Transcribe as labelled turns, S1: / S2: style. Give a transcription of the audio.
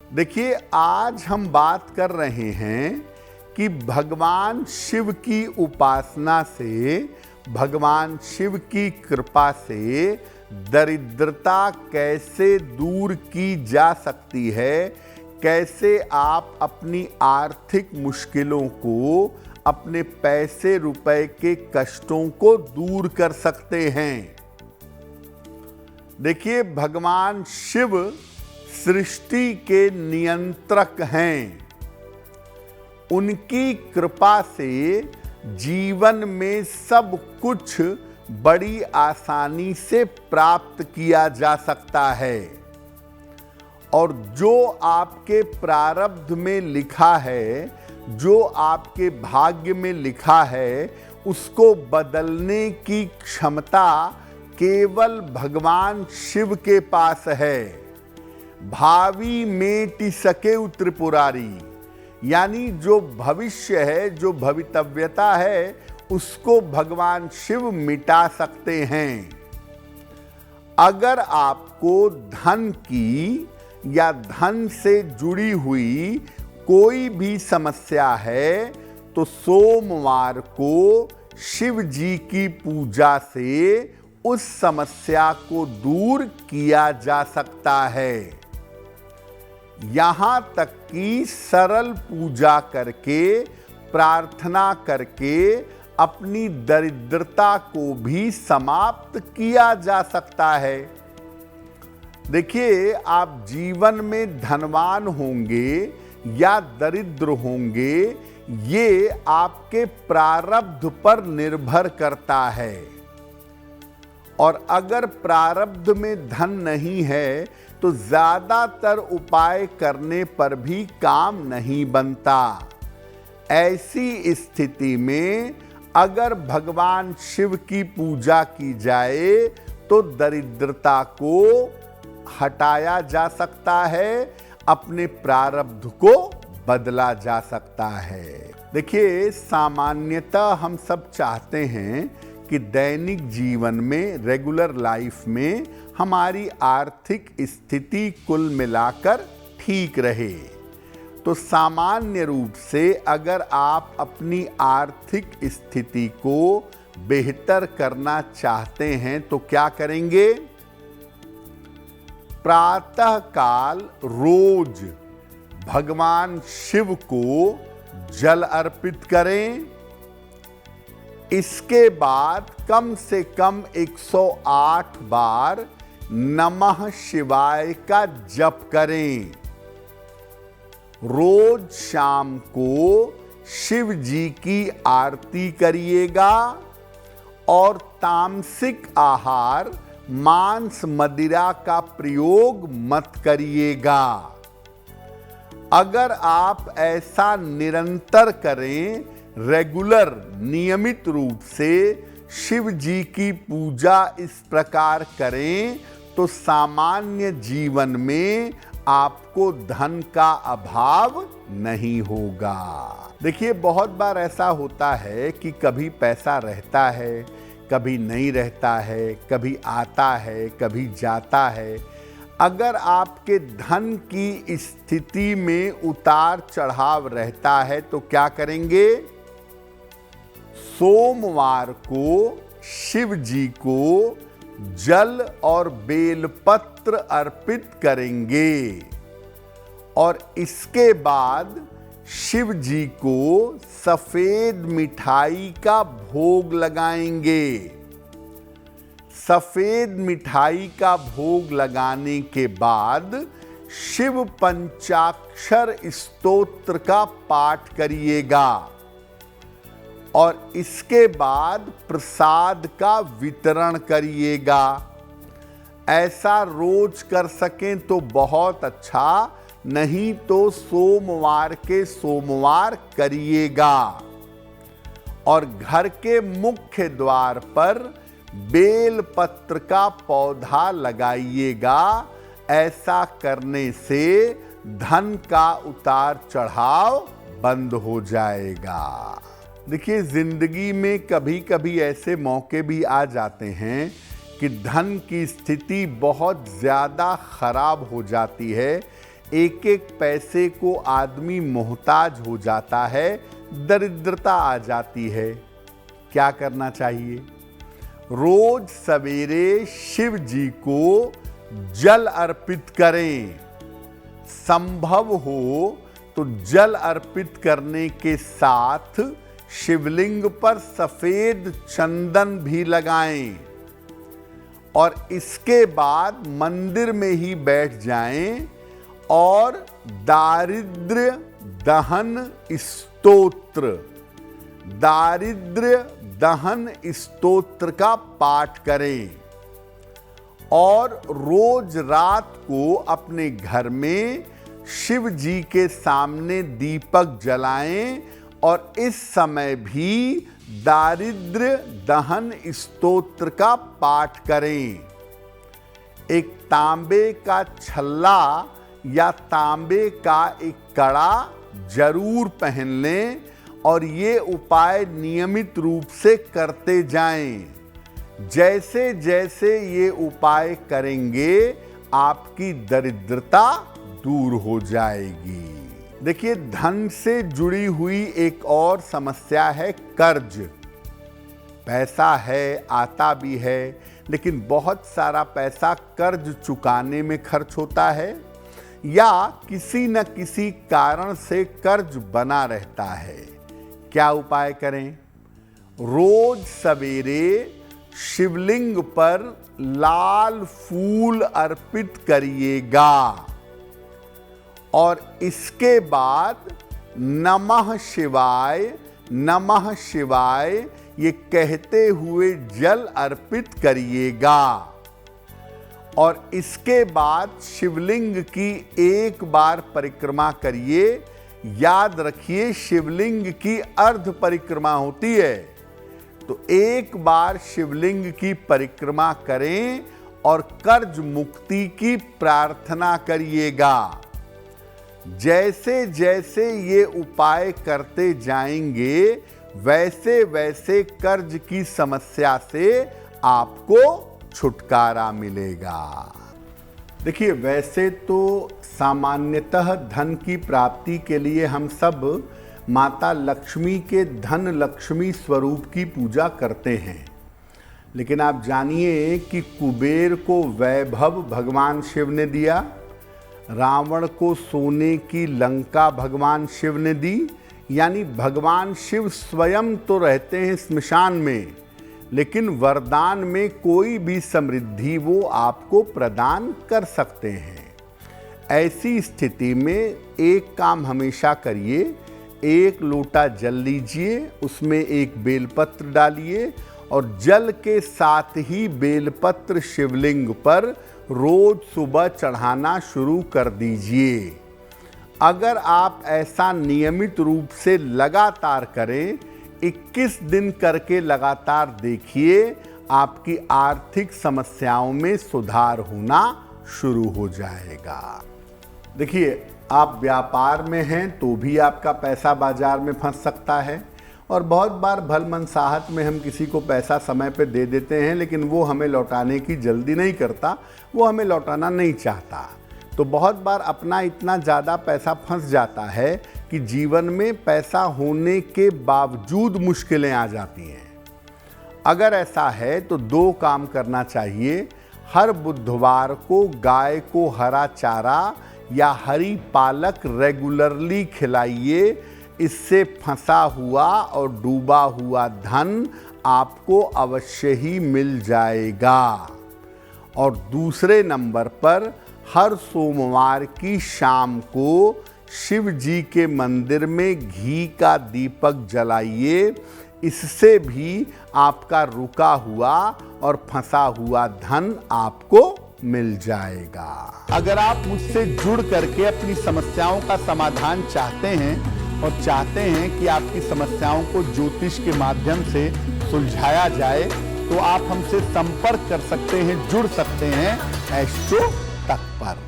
S1: देखिए, आज हम बात कर रहे हैं कि भगवान शिव की उपासना से, भगवान शिव की कृपा से दरिद्रता कैसे दूर की जा सकती है, कैसे आप अपनी आर्थिक मुश्किलों को, अपने पैसे रुपए के कष्टों को दूर कर सकते हैं। देखिए, भगवान शिव सृष्टि के नियंत्रक हैं। उनकी कृपा से जीवन में सब कुछ बड़ी आसानी से प्राप्त किया जा सकता है और जो आपके प्रारब्ध में लिखा है, जो आपके भाग्य में लिखा है, उसको बदलने की क्षमता केवल भगवान शिव के पास है। भावी मेटि सकेउ त्रिपुरारी, यानी जो भविष्य है, जो भवितव्यता है, उसको भगवान शिव मिटा सकते हैं। अगर आपको धन की या धन से जुड़ी हुई कोई भी समस्या है तो सोमवार को शिव जी की पूजा से उस समस्या को दूर किया जा सकता है। यहां तक कि सरल पूजा करके, प्रार्थना करके अपनी दरिद्रता को भी समाप्त किया जा सकता है। देखिए, आप जीवन में धनवान होंगे या दरिद्र होंगे, ये आपके प्रारब्ध पर निर्भर करता है। और अगर प्रारब्ध में धन नहीं है तो ज्यादातर उपाय करने पर भी काम नहीं बनता। ऐसी स्थिति में अगर भगवान शिव की पूजा की जाए तो दरिद्रता को हटाया जा सकता है, अपने प्रारब्ध को बदला जा सकता है। देखिए, सामान्यतः हम सब चाहते हैं कि दैनिक जीवन में, रेगुलर लाइफ में हमारी आर्थिक स्थिति कुल मिलाकर ठीक रहे। तो सामान्य रूप से अगर आप अपनी आर्थिक स्थिति को बेहतर करना चाहते हैं तो क्या करेंगे? प्रातः काल रोज भगवान शिव को जल अर्पित करें। इसके बाद कम से कम 108 बार नमः शिवाय का जप करें। रोज शाम को शिव जी की आरती करिएगा और तामसिक आहार, मांस मदिरा का प्रयोग मत करिएगा। अगर आप ऐसा निरंतर करें, रेगुलर, नियमित रूप से शिव जी की पूजा इस प्रकार करें तो सामान्य जीवन में आपको धन का अभाव नहीं होगा। देखिए, बहुत बार ऐसा होता है कि कभी पैसा रहता है, कभी नहीं रहता है, कभी आता है, कभी जाता है। अगर आपके धन की स्थिति में उतार चढ़ाव रहता है तो क्या करेंगे? सोमवार को शिव जी को जल और बेलपत्र अर्पित करेंगे और इसके बाद शिव जी को सफेद मिठाई का भोग लगाएंगे। सफेद मिठाई का भोग लगाने के बाद शिव पंचाक्षर स्तोत्र का पाठ करिएगा और इसके बाद प्रसाद का वितरण करिएगा। ऐसा रोज कर सकें तो बहुत अच्छा, नहीं तो सोमवार के सोमवार करिएगा। और घर के मुख्य द्वार पर बेल पत्र का पौधा लगाइएगा। ऐसा करने से धन का उतार चढ़ाव बंद हो जाएगा। देखिए, जिंदगी में कभी कभी ऐसे मौके भी आ जाते हैं कि धन की स्थिति बहुत ज़्यादा खराब हो जाती है एक एक पैसे को आदमी मोहताज हो जाता है, दरिद्रता आ जाती है। क्या करना चाहिए? रोज सवेरे शिव जी को जल अर्पित करें। संभव हो तो जल अर्पित करने के साथ शिवलिंग पर सफेद चंदन भी लगाएं और इसके बाद मंदिर में ही बैठ जाएं और दारिद्र्य दहन स्तोत्र का पाठ करें और रोज रात को अपने घर में शिव जी के सामने दीपक जलाएं और इस समय भी दारिद्र्य दहन स्तोत्र का पाठ करें। एक तांबे का छल्ला या तांबे का एक कड़ा जरूर पहन लें और ये उपाय नियमित रूप से करते जाएं। जैसे जैसे ये उपाय करेंगे आपकी दरिद्रता दूर हो जाएगी। देखिए, धन से जुड़ी हुई एक और समस्या है कर्ज। पैसा है, आता भी है, लेकिन बहुत सारा पैसा कर्ज चुकाने में खर्च होता है या किसी न किसी कारण से कर्ज बना रहता है। क्या उपाय करें? रोज सवेरे शिवलिंग पर लाल फूल अर्पित करिएगा और इसके बाद नमः शिवाय ये कहते हुए जल अर्पित करिएगा और इसके बाद शिवलिंग की एक बार परिक्रमा करिए। याद रखिए, शिवलिंग की अर्ध परिक्रमा होती है, तो एक बार शिवलिंग की परिक्रमा करें और कर्ज मुक्ति की प्रार्थना करिएगा। जैसे जैसे ये उपाय करते जाएंगे वैसे वैसे कर्ज की समस्या से आपको छुटकारा मिलेगा। देखिए, वैसे तो सामान्यतः धन की प्राप्ति के लिए हम सब माता लक्ष्मी के धन लक्ष्मी स्वरूप की पूजा करते हैं, लेकिन आप जानिए कि कुबेर को वैभव भगवान शिव ने दिया, रावण को सोने की लंका भगवान शिव ने दी। यानी भगवान शिव स्वयं तो रहते हैं स्मशान में, लेकिन वरदान में कोई भी समृद्धि वो आपको प्रदान कर सकते हैं। ऐसी स्थिति में एक काम हमेशा करिए, एक लोटा जल लीजिए, उसमें एक बेलपत्र डालिए और जल के साथ ही बेलपत्र शिवलिंग पर रोज सुबह चढ़ाना शुरू कर दीजिए। अगर आप ऐसा नियमित रूप से लगातार करें, 21 दिन करके लगातार देखिए, आपकी आर्थिक समस्याओं में सुधार होना शुरू हो जाएगा। देखिए, आप व्यापार में हैं तो भी आपका पैसा बाजार में फंस सकता है और बहुत बार भलमनसाहत में हम किसी को पैसा समय पे दे देते हैं, लेकिन वो हमें लौटाने की जल्दी नहीं करता, वो हमें लौटाना नहीं चाहता। तो बहुत बार अपना इतना ज़्यादा पैसा फंस जाता है कि जीवन में पैसा होने के बावजूद मुश्किलें आ जाती हैं। अगर ऐसा है तो 2 काम करना चाहिए। हर बुधवार को गाय को हरा चारा या हरी पालक रेगुलरली खिलाइए। इससे फंसा हुआ और डूबा हुआ धन आपको अवश्य ही मिल जाएगा। और दूसरे नंबर पर हर सोमवार की शाम को शिव जी के मंदिर में घी का दीपक जलाइए। इससे भी आपका रुका हुआ और फंसा हुआ धन आपको मिल जाएगा। अगर आप मुझसे जुड़ करके अपनी समस्याओं का समाधान चाहते हैं और चाहते हैं कि आपकी समस्याओं को ज्योतिष के माध्यम से सुलझाया जाए, तो आप हमसे संपर्क कर सकते हैं, जुड़ सकते हैं एस्ट्रो तक पर।